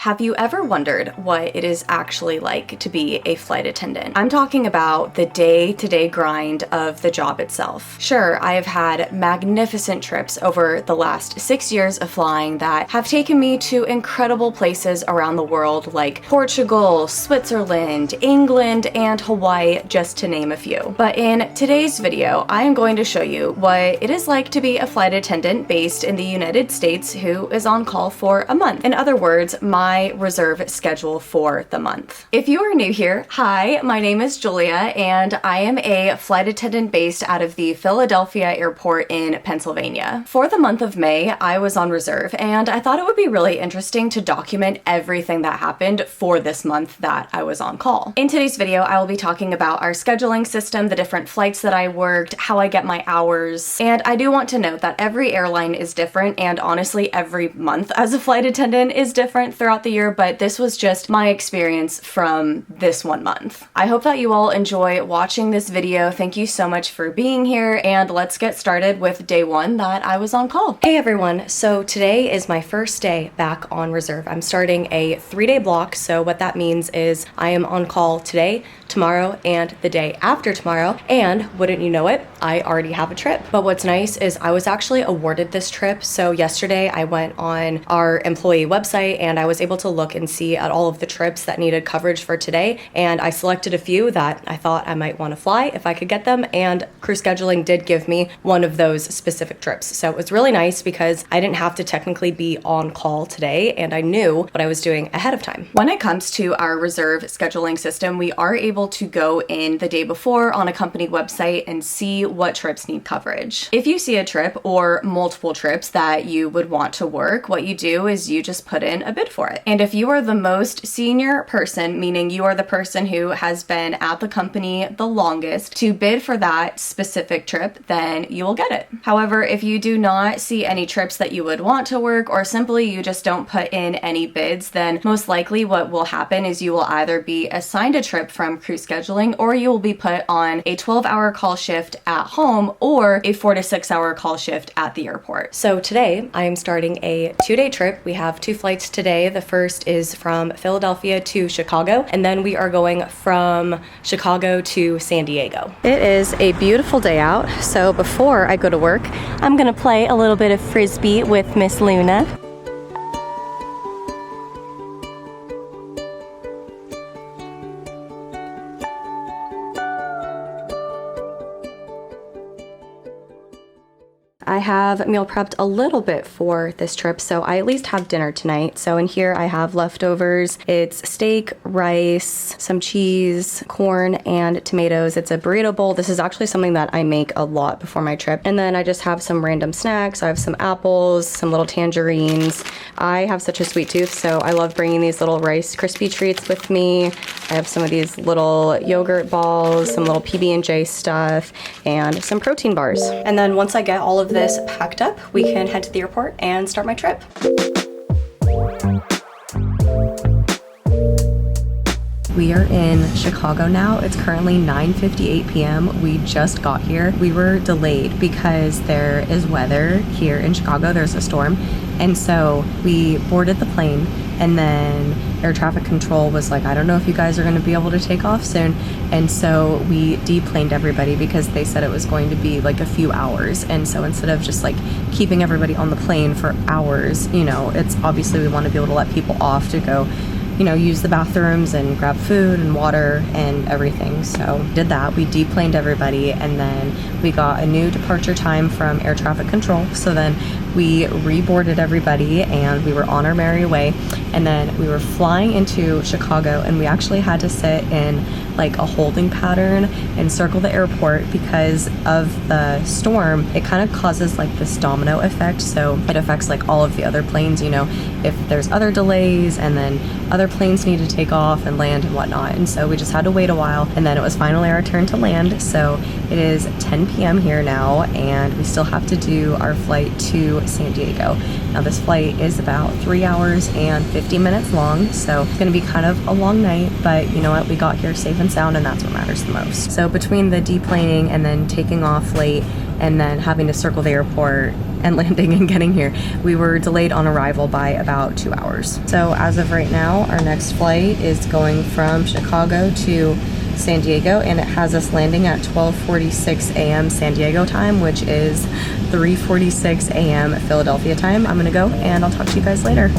Have you ever wondered what it is actually like to be a flight attendant? I'm talking about the day-to-day grind of the job itself. Sure, I have had magnificent trips over the last 6 years of flying that have taken me to incredible places around the world like Portugal, Switzerland, England, and Hawaii, just to name a few. But in today's video, I am going to show you what it is like to be a flight attendant based in the United States who is on call for a month. In other words, my reserve schedule for the month. If you are new here, hi, my name is Julia and I am a flight attendant based out of the Philadelphia airport in Pennsylvania. For the month of May, I was on reserve and I thought it would be really interesting to document everything that happened for this month that I was on call. In today's video, I will be talking about our scheduling system, the different flights that I worked, how I get my hours, and I do want to note that every airline is different and honestly every month as a flight attendant is different throughout the year, but this was just my experience from this one month. I hope that you all enjoy watching this video. Thank you so much for being here, and let's get started with day one that I was on call. Hey everyone, so today is my first day back on reserve. I'm starting a 3-day block, so what that means is I am on call today, tomorrow, and the day after tomorrow, and wouldn't you know it, I already have a trip. But what's nice is I was actually awarded this trip, so yesterday I went on our employee website and I was able to look and see at all of the trips that needed coverage for today, and I selected a few that I thought I might want to fly if I could get them, and crew scheduling did give me one of those specific trips. So it was really nice because I didn't have to technically be on call today and I knew what I was doing ahead of time. When it comes to our reserve scheduling system, we are able to go in the day before on a company website and see what trips need coverage. If you see a trip or multiple trips that you would want to work, what you do is you just put in a bid for it. And if you are the most senior person, meaning you are the person who has been at the company the longest to bid for that specific trip, then you will get it. However, if you do not see any trips that you would want to work, or simply you just don't put in any bids, then most likely what will happen is you will either be assigned a trip from crew scheduling, or you will be put on a 12-hour call shift at home or a 4 to 6 hour call shift at the airport. So today I am starting a 2-day trip. We have 2 flights today. The first is from Philadelphia to Chicago, and then we are going from Chicago to San Diego. It is a beautiful day out, so before I go to work, I'm gonna play a little bit of frisbee with Miss Luna. I have meal prepped a little bit for this trip, so I at least have dinner tonight. So in here I have leftovers. It's steak, rice, some cheese, corn, and tomatoes. It's a burrito bowl. This is actually something that I make a lot before my trip. And then I just have some random snacks. I have some apples, some little tangerines. I have such a sweet tooth, so I love bringing these little Rice Krispie treats with me. I have some of these little yogurt balls, some little PB&J stuff, and some protein bars. And then once I get all of this packed up, we can head to the airport and start my trip. We are in Chicago now. It's currently 9:58 p.m. We just got here. We were delayed because there is weather here in Chicago. There's a storm. And so we boarded the plane, and then air traffic control was like, I don't know if you guys are going to be able to take off soon. And so we deplaned everybody because they said it was going to be like a few hours. And so instead of just like keeping everybody on the plane for hours, you know, it's obviously we want to be able to let people off to go, you know, use the bathrooms and grab food and water and everything. So did that. We deplaned everybody, and then we got a new departure time from air traffic control. So then we reboarded everybody and we were on our merry way. And then we were flying into Chicago, and we actually had to sit in like a holding pattern and circle the airport because of the storm. It kind of causes like this domino effect, so it affects like all of the other planes, you know, if there's other delays and then other planes need to take off and land and whatnot. And so we just had to wait a while, and then it was finally our turn to land. So it is 10 p.m. here now, and we still have to do our flight to San Diego. Now this flight is about 3 hours and 50 minutes long, so it's gonna be kind of a long night, but you know what, we got here safe and sound, and that's what matters the most. So between the deplaning and then taking off late and then having to circle the airport and landing and getting here, we were delayed on arrival by about 2 hours. So as of right now, our next flight is going from Chicago to San Diego, and it has us landing at 12:46 a.m. San Diego time, which is 3:46 a.m. Philadelphia time. I'm gonna go and I'll talk to you guys later.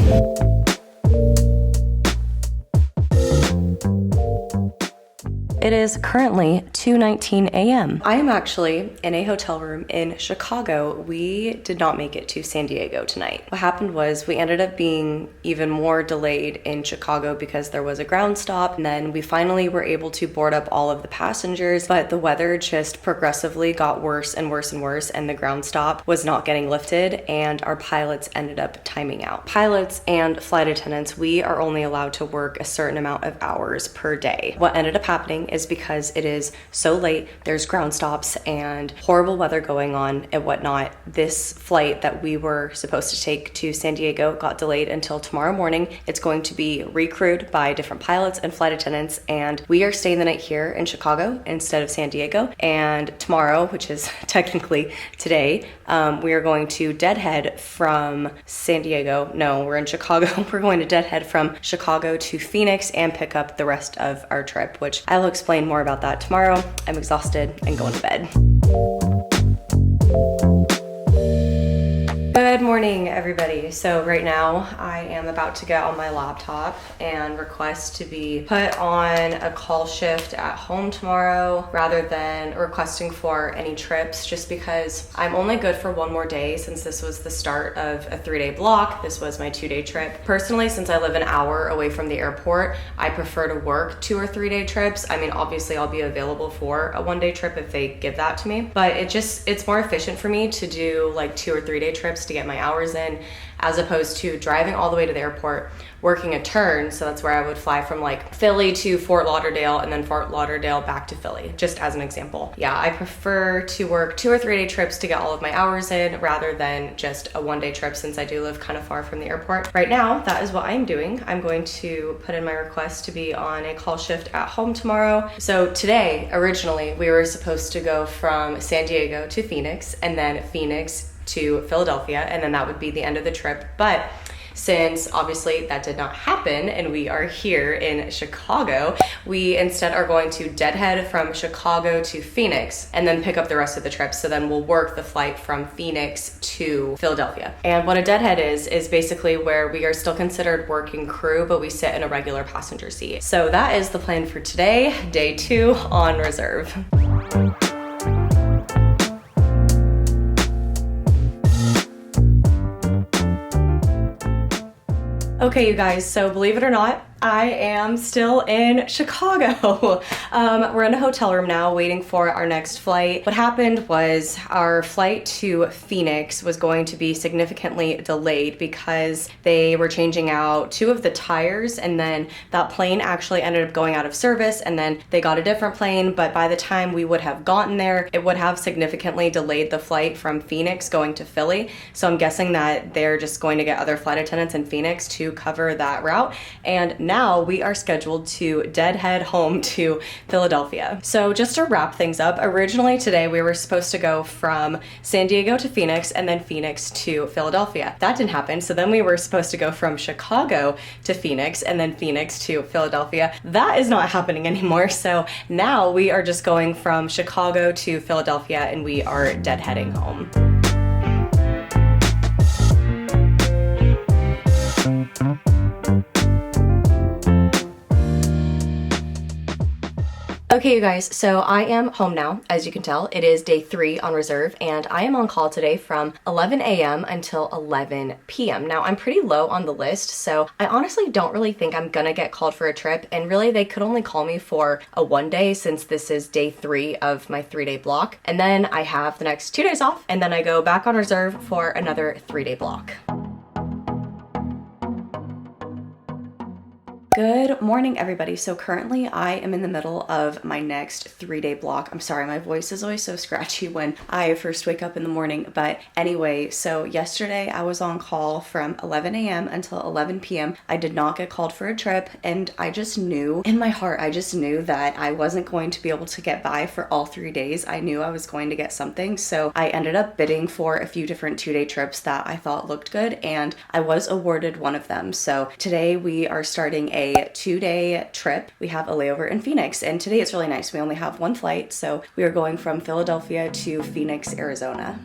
It is currently 2:19 a.m. I am actually in a hotel room in Chicago. We did not make it to San Diego tonight. What happened was we ended up being even more delayed in Chicago because there was a ground stop, and then we finally were able to board up all of the passengers, but the weather just progressively got worse and worse and worse, and the ground stop was not getting lifted, and our pilots ended up timing out. Pilots and flight attendants, we are only allowed to work a certain amount of hours per day. What ended up happening is because it is so late, there's ground stops and horrible weather going on and whatnot, this flight that we were supposed to take to San Diego got delayed until tomorrow morning. It's going to be recrewed by different pilots and flight attendants, and we are staying the night here in Chicago instead of San Diego. And tomorrow, which is technically today, we are going to deadhead from San Diego. No, we're in Chicago. We're going to deadhead from Chicago to Phoenix and pick up the rest of our trip, which I will explain more about that tomorrow. I'm exhausted and going to bed. Good morning, everybody. So right now I am about to get on my laptop and request to be put on a call shift at home tomorrow rather than requesting for any trips, just because I'm only good for one more day since this was the start of a 3-day block. This was my 2-day trip. Personally, since I live an hour away from the airport, I prefer to work 2 or 3 day trips. I mean, obviously I'll be available for a 1-day trip if they give that to me, but it's more efficient for me to do like 2 or 3 day trips to get my hours in, as opposed to driving all the way to the airport, working a turn. So that's where I would fly from like Philly to Fort Lauderdale and then Fort Lauderdale back to Philly, just as an example. Yeah, I prefer to work 2 or 3 day trips to get all of my hours in rather than just a 1-day trip, since I do live kind of far from the airport. Right now, that is what I'm doing. I'm going to put in my request to be on a call shift at home tomorrow. So today, originally, we were supposed to go from San Diego to Phoenix and then Phoenix to Philadelphia, and then that would be the end of the trip. But since obviously that did not happen and we are here in Chicago, we instead are going to deadhead from Chicago to Phoenix and then pick up the rest of the trip. So then we'll work the flight from Phoenix to Philadelphia. And what a deadhead is basically where we are still considered working crew, but we sit in a regular passenger seat. So that is the plan for today, day 2 on reserve. Okay, you guys, so believe it or not, I am still in Chicago. We're in a hotel room now waiting for our next flight. What happened was our flight to Phoenix was going to be significantly delayed because they were changing out 2 of the tires, and then that plane actually ended up going out of service, and then they got a different plane, but by the time we would have gotten there, it would have significantly delayed the flight from Phoenix going to Philly. So I'm guessing that they're just going to get other flight attendants in Phoenix to cover that route. And now we are scheduled to deadhead home to Philadelphia. So just to wrap things up, originally today we were supposed to go from San Diego to Phoenix and then Phoenix to Philadelphia. That didn't happen. So then we were supposed to go from Chicago to Phoenix and then Phoenix to Philadelphia. That is not happening anymore. So now we are just going from Chicago to Philadelphia and we are deadheading home. Okay, you guys, so I am home now. As you can tell, it is day 3 on reserve, and I am on call today from 11 a.m. until 11 p.m. Now, I'm pretty low on the list, so I honestly don't really think I'm gonna get called for a trip, and really they could only call me for a 1-day since this is day 3 of my 3-day block. And then I have the next 2 days off, and then I go back on reserve for another 3-day block. Good morning, everybody. So currently I am in the middle of my next 3-day block. I'm sorry, my voice is always so scratchy when I first wake up in the morning. But anyway, so yesterday I was on call from 11 a.m. until 11 p.m. I did not get called for a trip, and I just knew in my heart, I just knew that I wasn't going to be able to get by for all 3 days. I knew I was going to get something. So I ended up bidding for a few different 2-day trips that I thought looked good, and I was awarded one of them. So today we are starting a 2-day trip. We have a layover in Phoenix, and today it's really nice. We only have one flight, so we are going from Philadelphia to Phoenix, Arizona.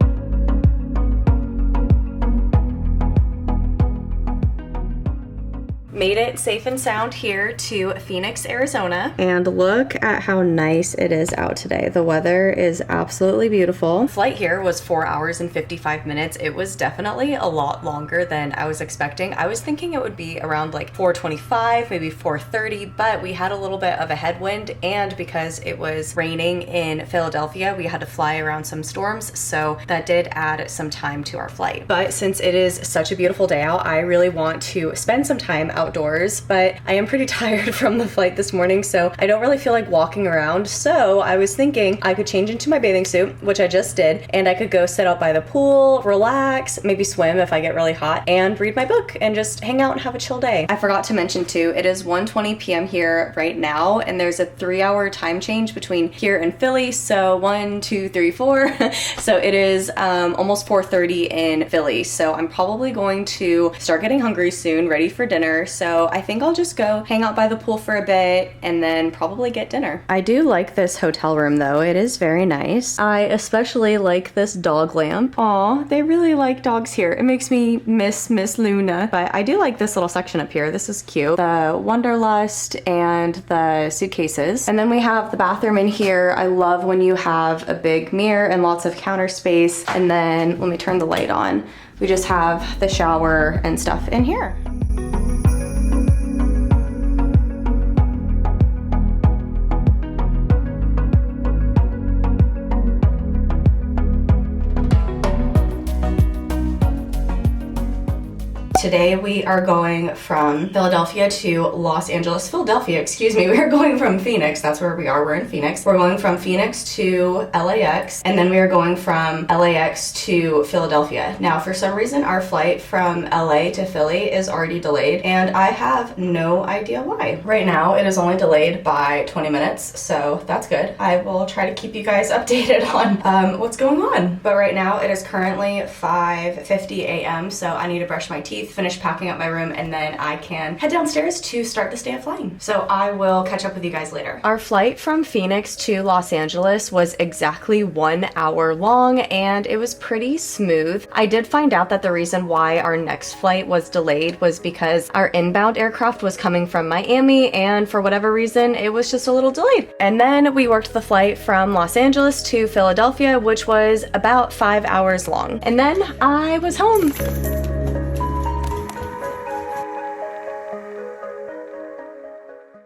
Made it safe and sound here to Phoenix, Arizona. And look at how nice it is out today. The weather is absolutely beautiful. Flight here was 4 hours and 55 minutes. It was definitely a lot longer than I was expecting. I was thinking it would be around like 4:25, maybe 4:30, but we had a little bit of a headwind, and because it was raining in Philadelphia, we had to fly around some storms, so that did add some time to our flight. But since it is such a beautiful day out, I really want to spend some time outdoors, but I am pretty tired from the flight this morning, so I don't really feel like walking around. So I was thinking I could change into my bathing suit, which I just did, and I could go sit out by the pool, relax, maybe swim if I get really hot, and read my book and just hang out and have a chill day. I forgot to mention too, it is 1:20 p.m. here right now, and there's a 3-hour time change between here and Philly, so 1, 2, 3, 4. So it is almost 4:30 in Philly, so I'm probably going to start getting hungry soon, ready for dinner. So I think I'll just go hang out by the pool for a bit and then probably get dinner. I do like this hotel room though. It is very nice. I especially like this dog lamp. Aw, they really like dogs here. It makes me miss Miss Luna. But I do like this little section up here. This is cute. The Wanderlust and the suitcases. And then we have the bathroom in here. I love when you have a big mirror and lots of counter space. And then let me turn the light on. We just have the shower and stuff in here. Today we are going from Philadelphia to Los Angeles. Philadelphia, excuse me. We are going from Phoenix. That's where we are. We're in Phoenix. We're going from Phoenix to LAX, and then we are going from LAX to Philadelphia. Now, for some reason, our flight from LA to Philly is already delayed, and I have no idea why. Right now, it is only delayed by 20 minutes, so that's good. I will try to keep you guys updated on what's going on. But right now, it is currently 5:50 a.m., so I need to brush my teeth, finish packing up my room, and then I can head downstairs to start this day of flying. So I will catch up with you guys later. Our flight from Phoenix to Los Angeles was exactly 1 hour long, and it was pretty smooth. I did find out that the reason why our next flight was delayed was because our inbound aircraft was coming from Miami, and for whatever reason, it was just a little delayed. And then we worked the flight from Los Angeles to Philadelphia, which was about 5 hours long. And then I was home.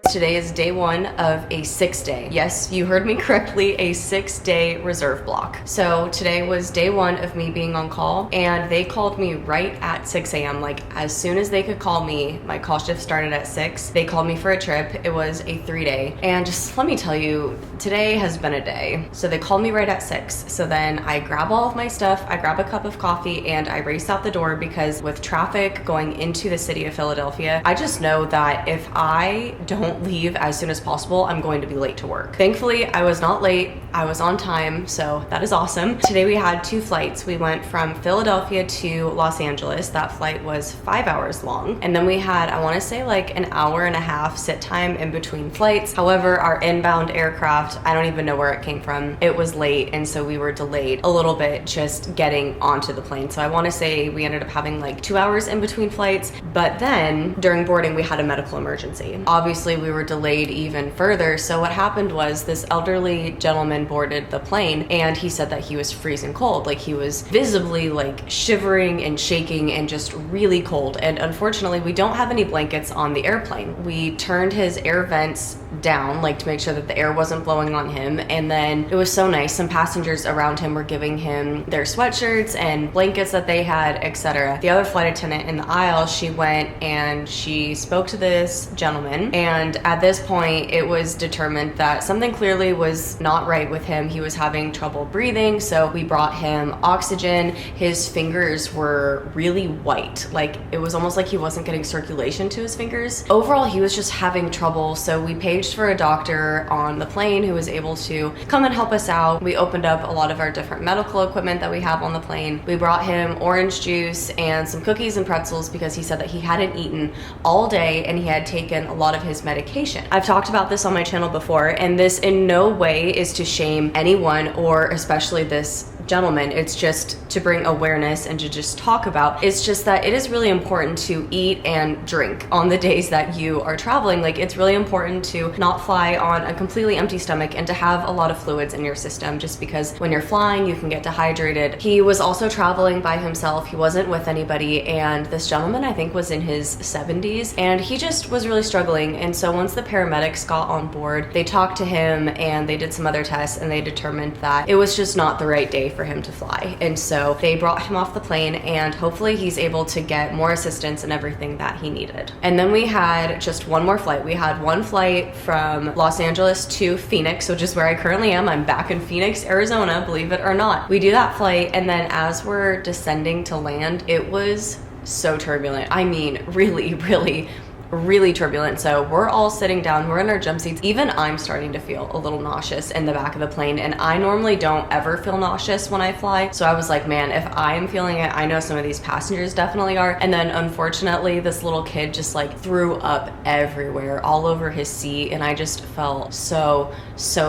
Today is day 1 of a 6-day. Yes, you heard me correctly, a 6-day reserve block. So today was day 1 of me being on call, and they called me right at 6 a.m. Like as soon as they could call me, my call shift started at 6. They called me for a trip. It was a 3-day. And just let me tell you, today has been a day. So they called me right at 6. So then I grab all of my stuff, I grab a cup of coffee, and I race out the door because with traffic going into the city of Philadelphia, I just know that if I don't leave as soon as possible, I'm going to be late to work. Thankfully, I was not late. I was on time, so that is awesome. Today we had 2 flights. We went from Philadelphia to Los Angeles. That flight was 5 hours long. And then we had, I want to say like an hour and a half sit time in between flights. However, our inbound aircraft, I don't even know where it came from. It was late, and so we were delayed a little bit just getting onto the plane. So I want to say we ended up having like 2 hours in between flights, but then during boarding we had a medical emergency. Obviously, we we were delayed even further. So what happened was this elderly gentleman boarded the plane, and he said that he was freezing cold. Like, he was visibly like shivering and shaking and just really cold. And unfortunately, we don't have any blankets on the airplane. We turned his air vents down, like, to make sure that the air wasn't blowing on him. And then it was so nice. Some passengers around him were giving him their sweatshirts and blankets that they had, etc. The other flight attendant in the aisle, she went and she spoke to this gentleman. And at this point, it was determined that something clearly was not right with him. He was having trouble breathing. So we brought him oxygen. His fingers were really white. Like, it was almost like he wasn't getting circulation to his fingers. Overall, he was just having trouble. So we paged for a doctor on the plane who was able to come and help us out. We opened up a lot of our different medical equipment that we have on the plane. We brought him orange juice and some cookies and pretzels because he said that he hadn't eaten all day and he had taken a lot of his medication. I've talked about this on my channel before, and this in no way is to shame anyone, or especially this gentleman. It's just to bring awareness and to just talk about. It's just that it is really important to eat and drink on the days that you are traveling. Like, it's really important to not fly on a completely empty stomach and to have a lot of fluids in your system, just because when you're flying, you can get dehydrated. He was also traveling by himself. He wasn't with anybody, and this gentleman, I think, was in his 70s, and he just was really struggling. And so once the paramedics got on board, they talked to him and they did some other tests, and they determined that it was just not the right day for him to fly. And so they brought him off the plane, and hopefully he's able to get more assistance and everything that he needed. And then we had just one more flight. We had one flight from Los Angeles to Phoenix, which is where I currently am. I'm back in Phoenix, Arizona, believe it or not. We do that flight, and then as we're descending to land, it was so turbulent. I mean, really turbulent. So we're all sitting down, we're in our jump seats. Even I'm starting to feel a little nauseous in the back of the plane, and I normally don't ever feel nauseous when I fly. So I was like, man, if I'm feeling it, I know some of these passengers definitely are. And then unfortunately, this little kid just like threw up everywhere, all over his seat, and I just felt so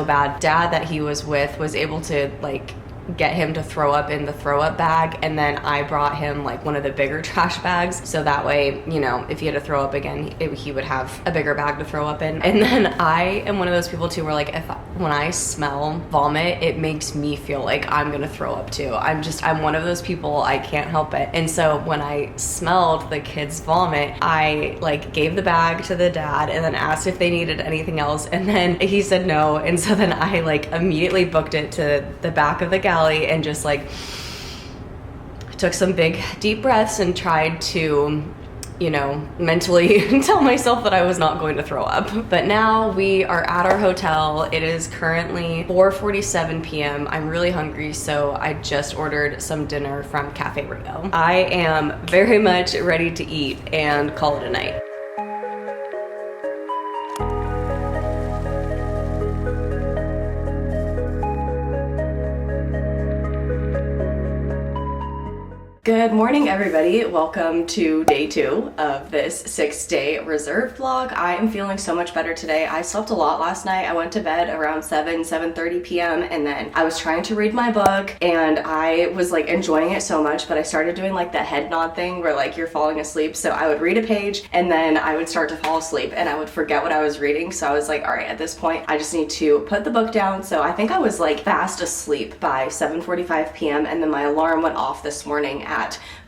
bad. Dad that he was with was able to like get him to throw up in the throw up bag, and then I brought him like one of the bigger trash bags, so that way, you know, if he had to throw up again, he would have a bigger bag to throw up in. And then I am one of those people too where like when I smell vomit, it makes me feel like I'm gonna throw up too. I'm one of those people, I can't help it. And so when I smelled the kid's vomit, I like gave the bag to the dad and then asked if they needed anything else, and then he said no. And so then I like immediately booked it to the back of the galley and just like took some big deep breaths and tried to, you know, mentally tell myself that I was not going to throw up. But now we are at our hotel. It is currently 4:47 p.m. I'm really hungry, so I just ordered some dinner from Cafe Rio. I am very much ready to eat and call it a night. Good morning, everybody. Welcome to day 2 of this 6-day reserve vlog. I am feeling so much better today. I slept a lot last night. I went to bed around 7:30 p.m. and then I was trying to read my book and I was like enjoying it so much, but I started doing like the head nod thing where like you're falling asleep. So I would read a page and then I would start to fall asleep and I would forget what I was reading. So I was like, all right, at this point, I just need to put the book down. So I think I was like fast asleep by 7:45 p.m. and then my alarm went off this morning at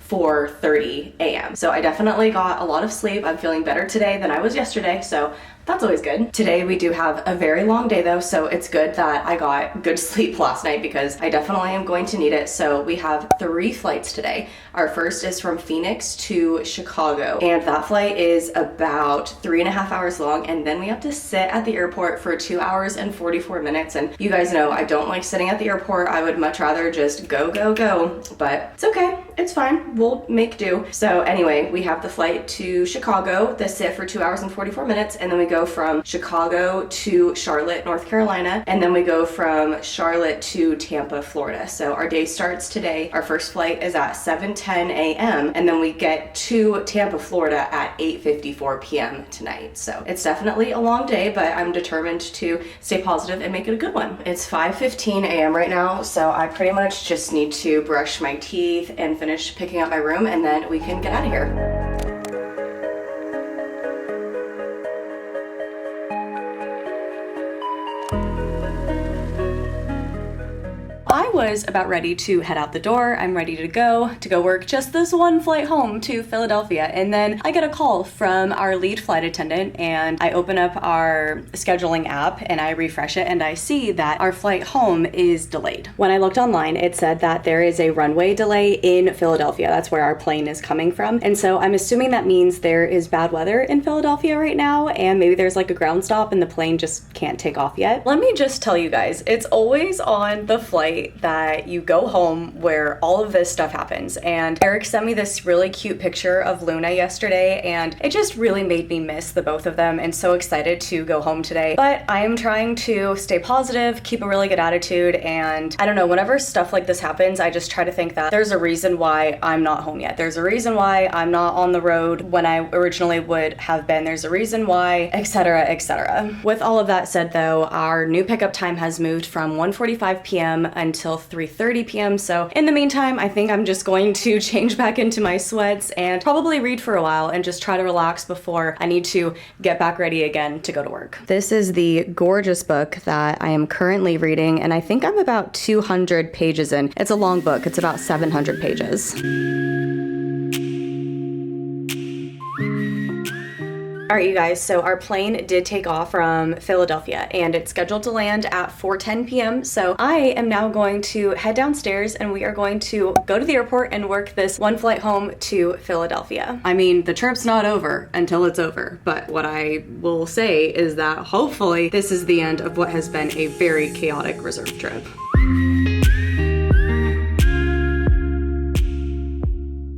4:30 a.m. So I definitely got a lot of sleep. I'm feeling better today than I was yesterday, so that's always good. Today we do have a very long day though, so it's good that I got good sleep last night because I definitely am going to need it. So we have 3 flights today. Our first is from Phoenix to Chicago, and that flight is about 3.5 hours long, and then we have to sit at the airport for 2 hours and 44 minutes. And you guys know I don't like sitting at the airport. I would much rather just go, but it's okay. It's fine. We'll make do. So anyway, we have the flight to Chicago, the sit for 2 hours and 44 minutes, and then we go from Chicago to Charlotte, North Carolina, and then we go from Charlotte to Tampa, Florida. So our day starts today. Our first flight is at 7:10 a.m. and then we get to Tampa, Florida at 8:54 p.m. tonight. So it's definitely a long day, but I'm determined to stay positive and make it a good one. It's 5:15 a.m. right now, so I pretty much just need to brush my teeth and finish picking up my room, and then we can get out of here. was about ready to head out the door. I'm ready to go work just this one flight home to Philadelphia. And then I get a call from our lead flight attendant, and I open up our scheduling app and I refresh it, and I see that our flight home is delayed. When I looked online, it said that there is a runway delay in Philadelphia. That's where our plane is coming from. And so I'm assuming that means there is bad weather in Philadelphia right now, and maybe there's like a ground stop and the plane just can't take off yet. Let me just tell you guys, it's always on the flight that you go home where all of this stuff happens. And Eric sent me this really cute picture of Luna yesterday, and it just really made me miss the both of them and so excited to go home today. But I am trying to stay positive, keep a really good attitude, and I don't know, whenever stuff like this happens, I just try to think that there's a reason why I'm not home yet. There's a reason why I'm not on the road when I originally would have been. There's a reason why, etc., etc. With all of that said though, our new pickup time has moved from 1:45 p.m. until 3:30 p.m. So in the meantime, I think I'm just going to change back into my sweats and probably read for a while and just try to relax before I need to get back ready again to go to work. This is the gorgeous book that I am currently reading, and I think I'm about 200 pages in. It's a long book. It's about 700 pages. All right, you guys, so our plane did take off from Philadelphia and it's scheduled to land at 4:10 p.m. So I am now going to head downstairs and we are going to go to the airport and work this one flight home to Philadelphia. I mean, the trip's not over until it's over, but what I will say is that hopefully this is the end of what has been a very chaotic reserve trip.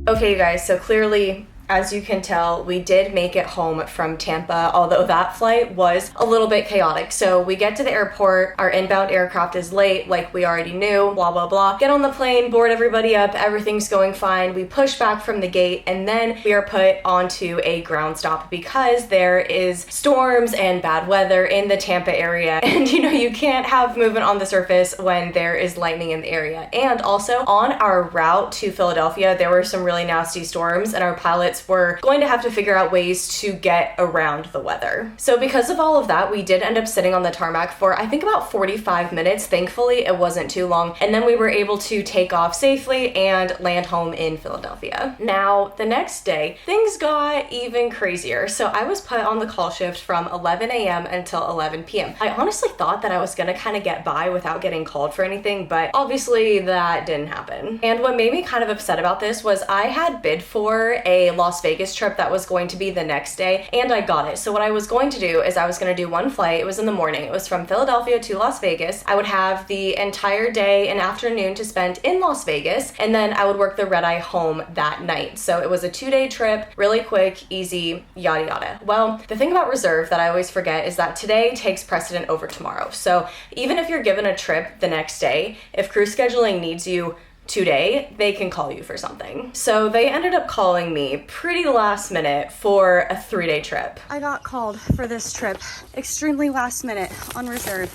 Okay, you guys, so clearly, as you can tell, we did make it home from Tampa, although that flight was a little bit chaotic. So we get to the airport, our inbound aircraft is late, like we already knew, blah, blah, blah. Get on the plane, board everybody up, everything's going fine. We push back from the gate, and then we are put onto a ground stop because there is storms and bad weather in the Tampa area. And you know, you can't have movement on the surface when there is lightning in the area. And also on our route to Philadelphia, there were some really nasty storms, and our pilots were going to have to figure out ways to get around the weather. So because of all of that, we did end up sitting on the tarmac for I think about 45 minutes. Thankfully, it wasn't too long. And then we were able to take off safely and land home in Philadelphia. Now, the next day, things got even crazier. So I was put on the call shift from 11 a.m. until 11 p.m. I honestly thought that I was gonna kind of get by without getting called for anything, but obviously that didn't happen. And what made me kind of upset about this was I had bid for a Las Vegas trip that was going to be the next day, and I got it. So what I was going to do is I was going to do one flight. It was in the morning. It was from Philadelphia to Las Vegas. I would have the entire day and afternoon to spend in Las Vegas, and then I would work the red eye home that night. So it was a 2-day trip, really quick, easy, yada yada. Well, the thing about reserve that I always forget is that today takes precedent over tomorrow. So even if you're given a trip the next day, if crew scheduling needs you today, they can call you for something. So they ended up calling me pretty last minute for a 3-day trip. I got called for this trip extremely last minute on reserve,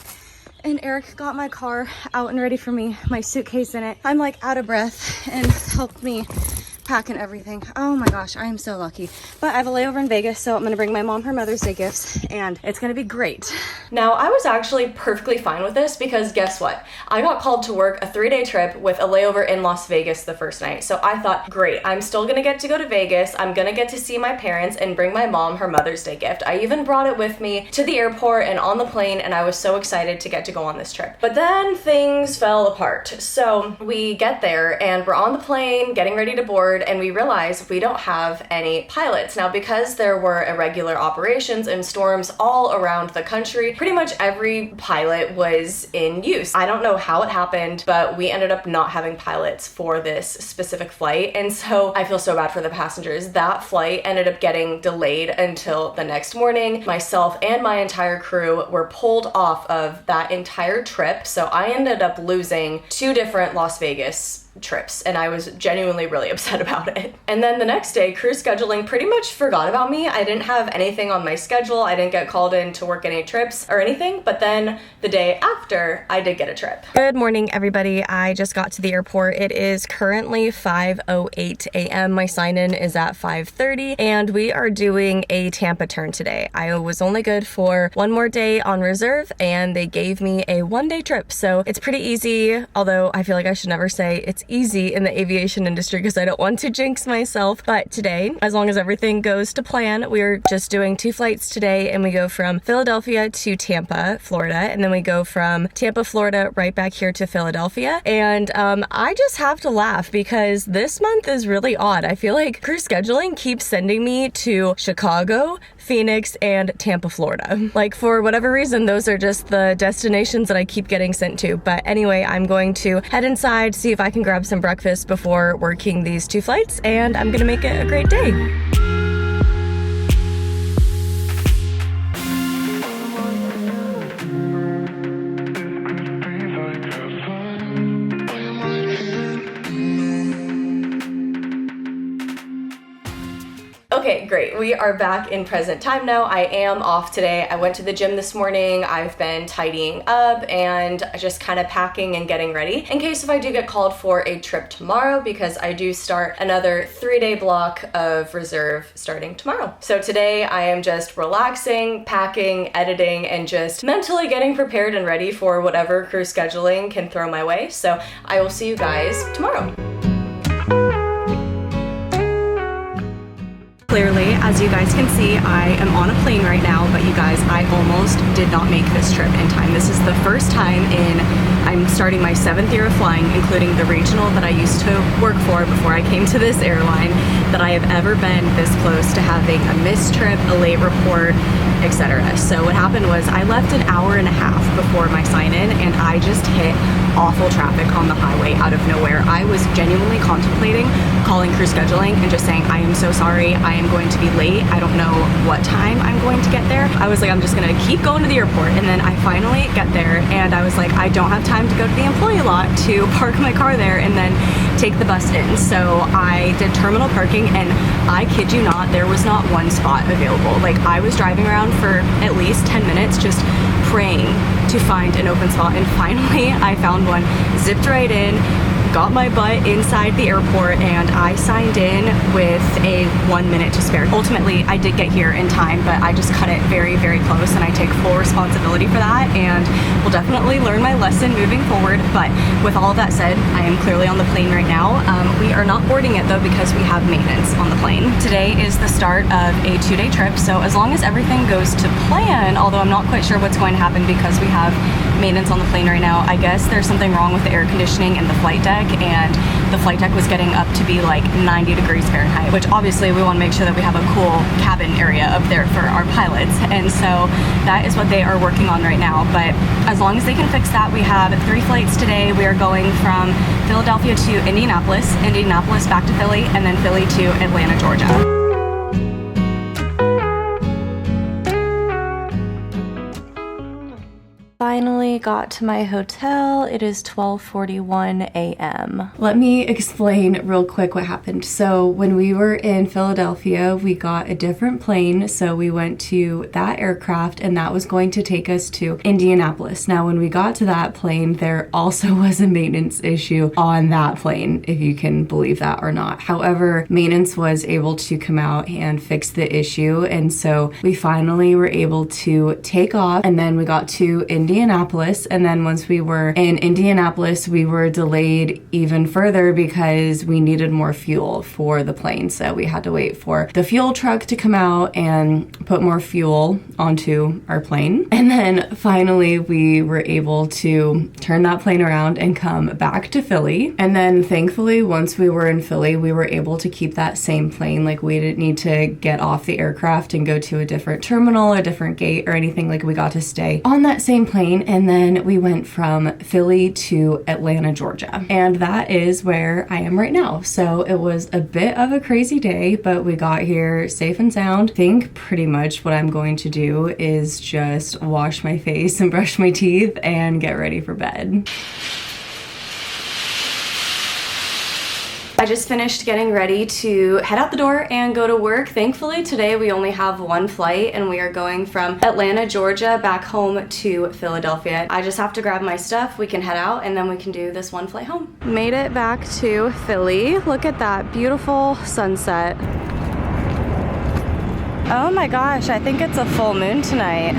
and Eric got my car out and ready for me, my suitcase in it. I'm like out of breath and helped me pack and everything. Oh my gosh, I am so lucky. But I have a layover in Vegas, so I'm gonna bring my mom her Mother's Day gifts, and it's gonna be great. Now, I was actually perfectly fine with this because guess what? I got called to work a 3-day trip with a layover in Las Vegas the first night. So I thought, great, I'm still gonna get to go to Vegas. I'm gonna get to see my parents and bring my mom her Mother's Day gift. I even brought it with me to the airport and on the plane, and I was so excited to get to go on this trip. But then things fell apart. So we get there and we're on the plane getting ready to board, and we realize we don't have any pilots. Now, because there were irregular operations and storms all around the country, pretty much every pilot was in use. I don't know how it happened, but we ended up not having pilots for this specific flight, and so I feel so bad for the passengers. That flight ended up getting delayed until the next morning. Myself and my entire crew were pulled off of that entire trip, so I ended up losing 2 different Las Vegas trips, and I was genuinely really upset about it. And then the next day, crew scheduling pretty much forgot about me. I didn't have anything on my schedule. I didn't get called in to work any trips. or anything, but then the day after I did get a trip. Good morning, everybody. I just got to the airport. It is currently 5:08 a.m. My sign-in is at 5:30 and we are doing a Tampa turn today. I was only good for one more day on reserve and they gave me a one-day trip, so it's pretty easy, although I feel like I should never say it's easy in the aviation industry because I don't want to jinx myself. But today, as long as everything goes to plan, we're just doing 2 flights today and we go from Philadelphia to Tampa, Florida, and then we go from Tampa, Florida right back here to Philadelphia. And I just have to laugh because this month is really odd. I feel like crew scheduling keeps sending me to Chicago, Phoenix, and Tampa, Florida. Like, for whatever reason, those are just the destinations that I keep getting sent to. But anyway, I'm going to head inside, see if I can grab some breakfast before working these 2 flights, and I'm gonna make it a great day. Okay, great. We are back in present time now. I am off today. I went to the gym this morning. I've been tidying up and just kind of packing and getting ready in case if I do get called for a trip tomorrow, because I do start another 3-day block of reserve starting tomorrow. So today I am just relaxing, packing, editing, and just mentally getting prepared and ready for whatever crew scheduling can throw my way. So I will see you guys tomorrow. Clearly, as you guys can see, I am on a plane right now, but you guys, I almost did not make this trip in time. This is the first time I'm starting my 7th year of flying, including the regional that I used to work for before I came to this airline, that I have ever been this close to having a missed trip, a late report, etc. So what happened was I left an hour and a half before my sign-in and I just hit awful traffic on the highway out of nowhere. I was genuinely contemplating calling crew scheduling and just saying, I am so sorry, I am going to be late. I don't know what time I'm going to get there. I was like, I'm just gonna keep going to the airport. And then I finally get there and I was like, I don't have time to go to the employee lot to park my car there and then take the bus in. So I did terminal parking and I kid you not, there was not one spot available. Like, I was driving around for at least 10 minutes just praying to find an open spot, and finally I found one, zipped right in, got my butt inside the airport, and I signed in with a 1 minute to spare. Ultimately, I did get here in time, but I just cut it very, very close, and I take full responsibility for that, and will definitely learn my lesson moving forward. But with all of that said, I am clearly on the plane right now. We are not boarding it though because we have maintenance on the plane. Today is the start of a 2-day trip, so as long as everything goes to plan, although I'm not quite sure what's going to happen because we have maintenance on the plane right now. I guess there's something wrong with the air conditioning in the flight deck, and the flight deck was getting up to be like 90 degrees Fahrenheit, which obviously we want to make sure that we have a cool cabin area up there for our pilots, and so that is what they are working on right now. But as long as they can fix that, we have 3 flights today. We are going from Philadelphia to Indianapolis, Indianapolis back to Philly, and then Philly to Atlanta, Georgia. Finally got to my hotel. It is 12:41 a.m. Let me explain real quick what happened. So when we were in Philadelphia, we got a different plane. So we went to that aircraft and that was going to take us to Indianapolis. Now, when we got to that plane, there also was a maintenance issue on that plane, if you can believe that or not. However, maintenance was able to come out and fix the issue. And so we finally were able to take off, and then we got to Indianapolis. And then once we were in Indianapolis, we were delayed even further because we needed more fuel for the plane. So we had to wait for the fuel truck to come out and put more fuel onto our plane. And then finally we were able to turn that plane around and come back to Philly. And then thankfully, once we were in Philly, we were able to keep that same plane. Like, we didn't need to get off the aircraft and go to a different terminal, a different gate or anything. Like, we got to stay on that same plane. And then we went from Philly to Atlanta, Georgia. And that is where I am right now. So it was a bit of a crazy day, but we got here safe and sound. I think pretty much what I'm going to do is just wash my face and brush my teeth and get ready for bed. I just finished getting ready to head out the door and go to work. Thankfully, today we only have one flight and we are going from Atlanta, Georgia back home to Philadelphia. I just have to grab my stuff, we can head out, and then we can do this one flight home. Made it back to Philly. Look at that beautiful sunset. Oh my gosh, I think it's a full moon tonight.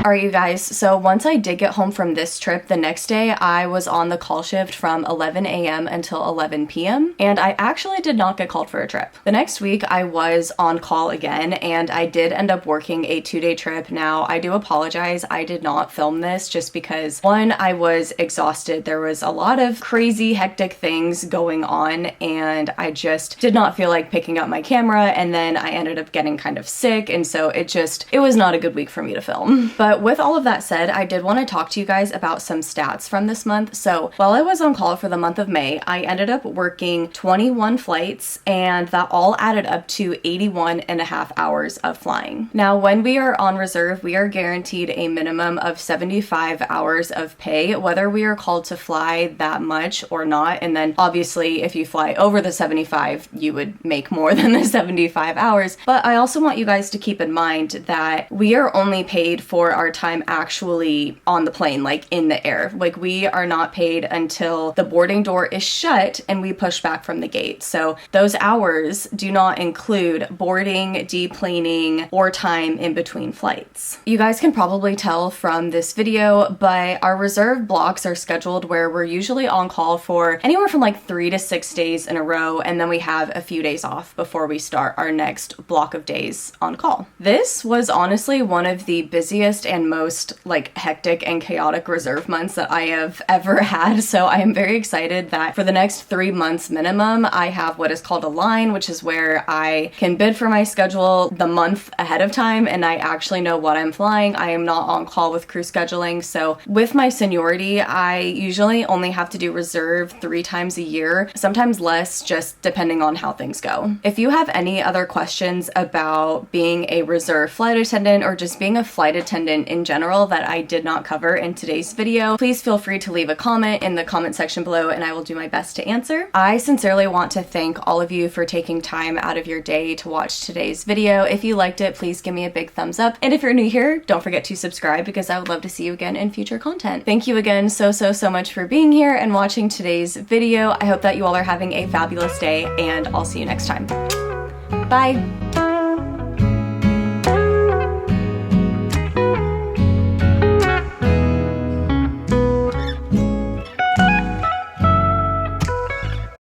Alright you guys, so once I did get home from this trip, the next day I was on the call shift from 11 a.m. until 11 p.m. and I actually did not get called for a trip. The next week I was on call again and I did end up working a 2-day trip. Now I do apologize, I did not film this just because one, I was exhausted. There was a lot of crazy hectic things going on and I just did not feel like picking up my camera, and then I ended up getting kind of sick, and so it was not a good week for me to film. But with all of that said, I did want to talk to you guys about some stats from this month. So while I was on call for the month of May, I ended up working 21 flights and that all added up to 81.5 hours of flying. Now, when we are on reserve, we are guaranteed a minimum of 75 hours of pay, whether we are called to fly that much or not. And then obviously if you fly over the 75, you would make more than the 75 hours. But I also want you guys to keep in mind that we are only paid for our time actually on the plane, like in the air. Like we are not paid until the boarding door is shut and we push back from the gate. So those hours do not include boarding, deplaning, or time in between flights. You guys can probably tell from this video, but our reserve blocks are scheduled where we're usually on call for anywhere from like 3 to 6 days in a row, and then we have a few days off before we start our next block of days on call. This was honestly one of the busiest and most like hectic and chaotic reserve months that I have ever had. So I am very excited that for the next 3 months minimum, I have what is called a line, which is where I can bid for my schedule the month ahead of time and I actually know what I'm flying. I am not on call with crew scheduling. So with my seniority, I usually only have to do reserve 3 times a year, sometimes less, just depending on how things go. If you have any other questions about being a reserve flight attendant or just being a flight attendant in general that I did not cover in today's video, please feel free to leave a comment in the comment section below and I will do my best to answer. I sincerely want to thank all of you for taking time out of your day to watch today's video. If you liked it, please give me a big thumbs up. And if you're new here, don't forget to subscribe because I would love to see you again in future content. Thank you again so much for being here and watching today's video. I hope that you all are having a fabulous day and I'll see you next time. Bye!